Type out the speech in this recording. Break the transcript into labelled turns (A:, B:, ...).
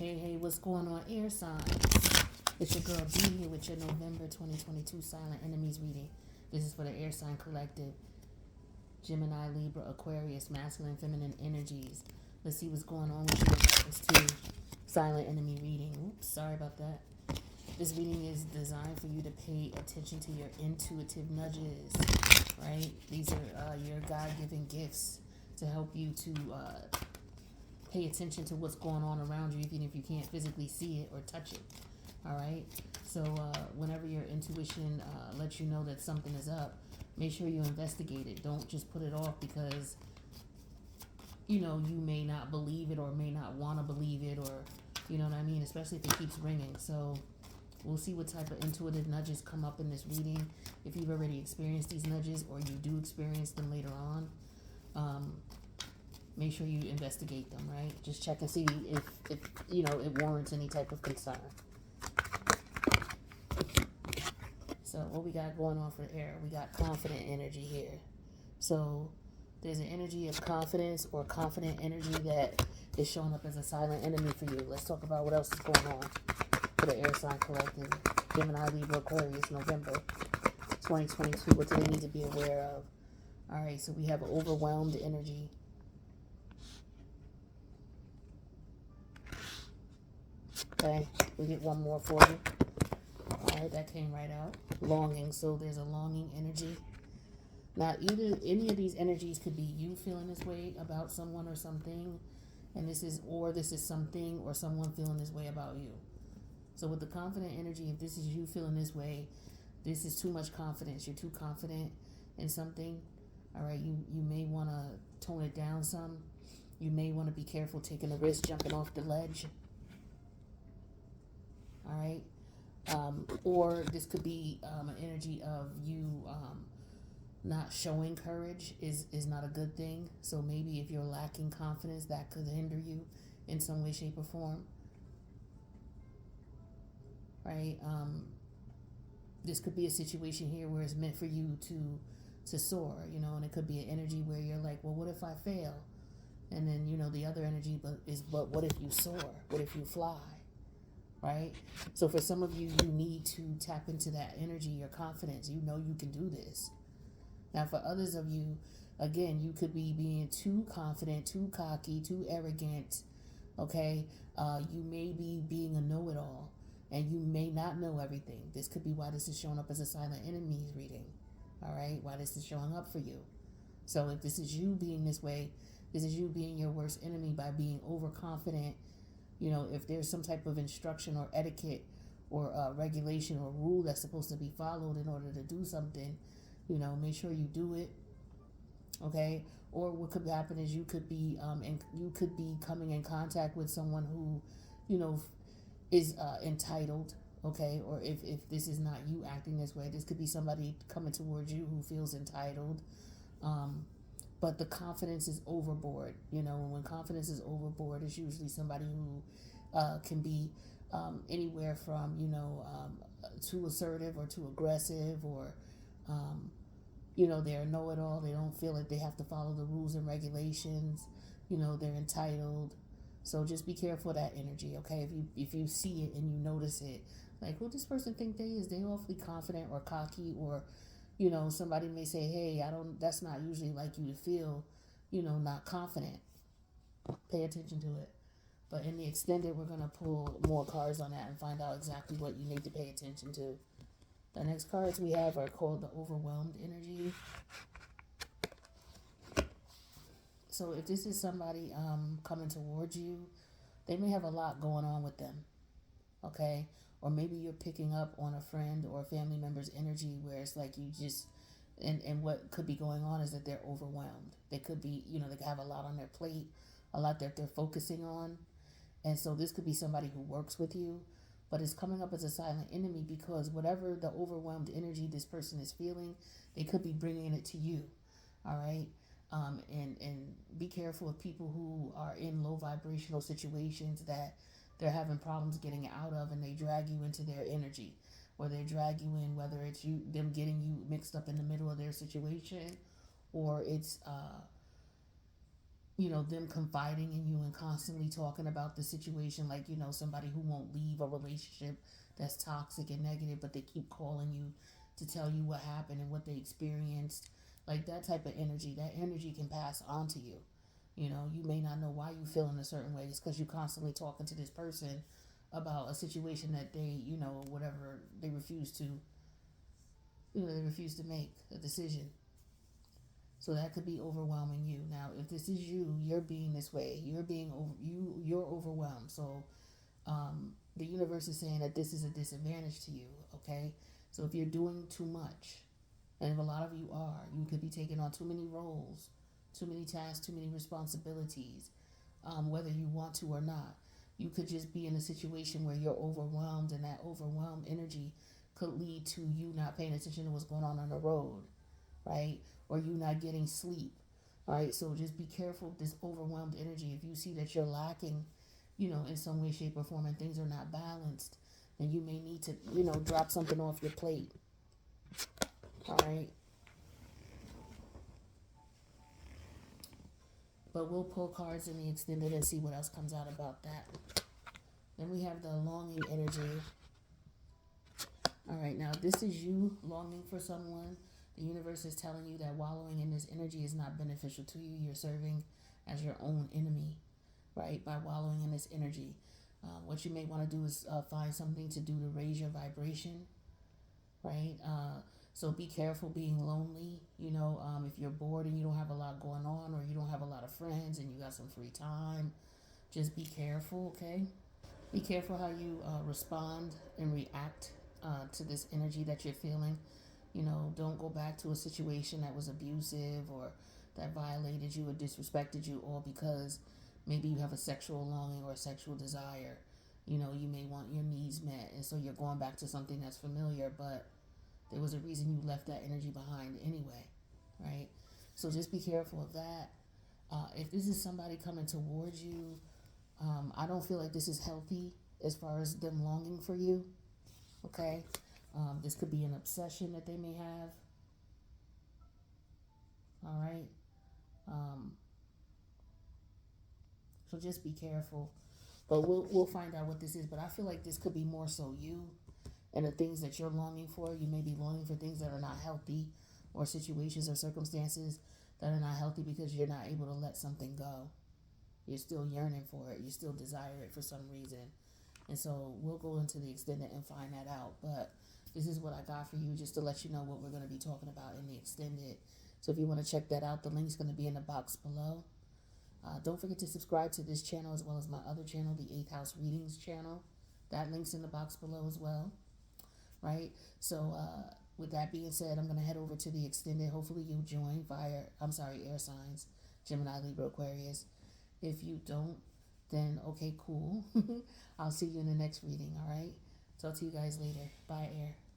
A: Hey, what's going on, air signs? It's your girl D here with your November 2022 Silent Enemies reading. This is for the air sign collective: Gemini, Libra, Aquarius, masculine, feminine energies. Let's see what's going on with you in reference to silent enemy reading. Oops, sorry about that. This reading is designed for you to pay attention to your intuitive nudges, right? These are your God-given gifts to help you to pay attention to what's going on around you, even if you can't physically see it or touch it. All right. So whenever your intuition lets you know that something is up, make sure you investigate it. Don't just put it off because you may not believe it or may not want to believe it, or you know what I mean. Especially if it keeps ringing. So we'll see what type of intuitive nudges come up in this reading. If you've already experienced these nudges or you do experience them later on, make sure you investigate them, right? Just check and see if it warrants any type of concern. So what we got going on for the air? We got confident energy here. So there's an energy of confidence or confident energy that is showing up as a silent enemy for you. Let's talk about what else is going on for the air sign collective: Gemini, Libra, Aquarius, November 2022. What do they need to be aware of? All right, so we have overwhelmed energy. Okay, we get one more for you. All right, that came right out. Longing. So there's a longing energy. Now, any of these energies could be you feeling this way about someone or something, and this is something or someone feeling this way about you. So with the confident energy, if this is you feeling this way, this is too much confidence. You're too confident in something. All right, you may want to tone it down some. You may want to be careful taking a risk, jumping off the ledge. All right. Or this could be an energy of you not showing courage is not a good thing. So maybe if you're lacking confidence, that could hinder you in some way, shape, or form. Right? This could be a situation here where it's meant for you to soar, and it could be an energy where you're like, well, what if I fail? And then, the other energy but what if you soar? What if you fly? Right? So for some of you, you need to tap into that energy, your confidence. You know you can do this. Now for others of you, again, you could be being too confident, too cocky, too arrogant. Okay? You may be being a know-it-all, and you may not know everything. This could be why this is showing up as a silent enemies reading. All right? Why this is showing up for you. So if this is you being this way, this is you being your worst enemy by being overconfident. If there's some type of instruction or etiquette or regulation or rule that's supposed to be followed in order to do something, make sure you do it. Okay? Or what could happen is you could be coming in contact with someone who, is entitled. Okay? Or if this is not you acting this way, this could be somebody coming towards you who feels entitled. But the confidence is overboard. When confidence is overboard, it's usually somebody who can be anywhere from, too assertive or too aggressive, or, they're a know-it-all. They don't feel like they have to follow the rules and regulations. They're entitled. So just be careful of that energy, okay? If you see it and you notice it, like, who this person think they is? They awfully confident or cocky, or somebody may say, hey, that's not usually like you to feel, not confident. Pay attention to it. But in the extended, we're going to pull more cards on that and find out exactly what you need to pay attention to. The next cards we have are called the overwhelmed energy. So if this is somebody coming towards you, they may have a lot going on with them. Okay? Or maybe you're picking up on a friend or a family member's energy where it's like you just, and what could be going on is that they're overwhelmed. They could be, they could have a lot on their plate, a lot that they're focusing on. And so this could be somebody who works with you, but it's coming up as a silent enemy because whatever the overwhelmed energy this person is feeling, they could be bringing it to you. All right? And be careful of people who are in low vibrational situations that they're having problems getting out of, and they drag you into their energy, or they drag you in, whether it's them getting you mixed up in the middle of their situation, or it's them confiding in you and constantly talking about the situation, like, somebody who won't leave a relationship that's toxic and negative, but they keep calling you to tell you what happened and what they experienced. Like that type of energy, that energy can pass on to you. You may not know why you feel in a certain way. It's because you're constantly talking to this person about a situation that they, whatever, they refuse to make a decision. So that could be overwhelming you. Now, if this is you, you're being this way. You're overwhelmed. So the universe is saying that this is a disadvantage to you. Okay. So if you're doing too much, and if a lot of you are, you could be taking on too many roles, too many tasks, too many responsibilities, whether you want to or not. You could just be in a situation where you're overwhelmed, and that overwhelmed energy could lead to you not paying attention to what's going on the road, right? Or you not getting sleep, right? So just be careful with this overwhelmed energy. If you see that you're lacking, in some way, shape, or form, and things are not balanced, then you may need to, drop something off your plate, all right? But we'll pull cards in the extended and see what else comes out about that. Then we have the longing energy. All right, now this is you longing for someone. The universe is telling you that wallowing in this energy is not beneficial to you. You're serving as your own enemy, right? By wallowing in this energy. What you may want to do is find something to do to raise your vibration, right? So be careful being lonely. If you're bored and you don't have a lot going on, or you don't have a lot of friends and you got some free time, just be careful, okay? Be careful how you respond and react to this energy that you're feeling. Don't go back to a situation that was abusive or that violated you or disrespected you, all because maybe you have a sexual longing or a sexual desire. You may want your needs met, and so you're going back to something that's familiar, but there was a reason you left that energy behind anyway, right? So just be careful of that. If this is somebody coming towards you, I don't feel like this is healthy as far as them longing for you, okay? This could be an obsession that they may have, all right? Um, so just be careful. But we'll find out what this is. But I feel like this could be more so you and the things that you're longing for. You may be longing for things that are not healthy, or situations or circumstances that are not healthy because you're not able to let something go. You're still yearning for it. You still desire it for some reason. And so we'll go into the extended and find that out. But this is what I got for you, just to let you know what we're going to be talking about in the extended. So if you want to check that out, the link's going to be in the box below. Don't forget to subscribe to this channel as well as my other channel, the 8th House Readings channel. That link's in the box below as well, right? So with that being said, I'm going to head over to the extended. Hopefully you'll join air signs, Gemini, Libra, Aquarius. If you don't, then okay, cool. I'll see you in the next reading, all right? Talk to you guys later. Bye, Air.